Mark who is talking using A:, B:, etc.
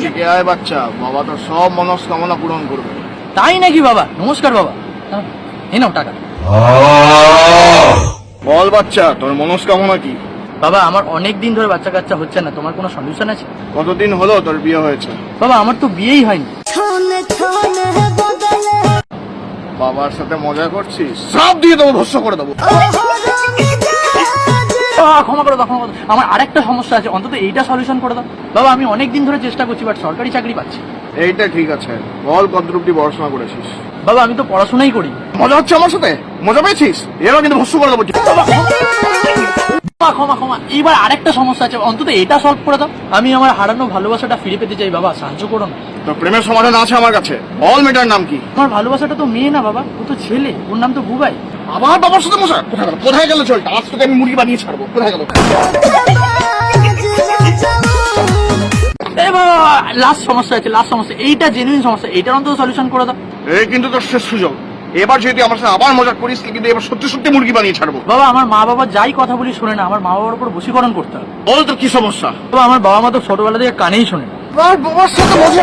A: থেকে আয় বাচ্চা, বাবা তো সব মনস্কামনা পূরণ করবে।
B: তাই নাকি বাবা? নমস্কার বাবা, এই নাও টাকা।
A: বল বাচ্চা, তোর মনস্কামনা কি?
B: বাবা আমার অনেক দিন ধরে বাচ্চা কাচ্চা হচ্ছে না, তোমার কোনো সলিউশন আছে?
A: কতদিন হলো তোর বিয়ে হয়েছে?
B: বাবা আমার তো বিয়েই হয়নি।
A: বাবার সাথে মজা করছিস? সব দিয়ে দেবো, ভস্য করে দেবো।
B: ক্ষমা করে দাও, ক্ষমা করে দাও। আমার আরেকটা সমস্যা আছে, অন্তত এইটা সলিউশন করে দাও। বাবা আমি অনেক দিন ধরে চেষ্টা করছি, বাট সরকারি চাকরি পাচ্ছি।
A: এইটা ঠিক আছে, বল কতটুকু পড়াশোনা করেছিস?
B: বাবা আমি তো পড়াশোনাই করি।
A: মজা হচ্ছে আমার সাথে? মজা পেয়েছিস? এবার কিন্তু ভস্য করে দেবো।
B: ক্ষমা ক্ষমা, এইবার আরেকটা সমস্যা আছে, অন্তত এটা সলভ করে দাও। আমি আমার হারানো ভালোবাসাটা ফিরে পেতে চাই বাবা, সাহায্য করো না।
A: তোর প্রেমের সমাধান আছে আমার কাছে, বল মেয়েটার নাম কি?
B: আমার ভালোবাসাটা তো মেয়ে না বাবা, ও তো ছেলে, ওর নাম তো বুবাই।
A: আবার বাবার সাথে মশা? কোথায় গেল? কোথায় গেল? চল আজ তোকে আমি মুরগি বানিয়ে ছাড়বো। কোথায় গেল?
B: লাস্ট সমস্যা আছে, লাস্ট সমস্যা, এইটা জেনুইন সমস্যা, এইটার অন্তত সলিউশন করে দাও।
A: এই কিন্তু তোর শেষ সুযোগ। এবার যদি আমার সাথে আবার মজা করিস কিন্তু এবার সত্যি সত্যি মুরগি বানিয়ে ছাড়বো।
B: বাবা আমার মা বাবা যাই কথা বলি শোনে না, আমার মা বাবার উপর বশীকরণ করতে হবে।
A: বল তোর কি সমস্যা?
B: বাবা আমার বাবা মা তো ছোটবেলা থেকে কানেই শোনে না।
A: বাবার সাথে মজা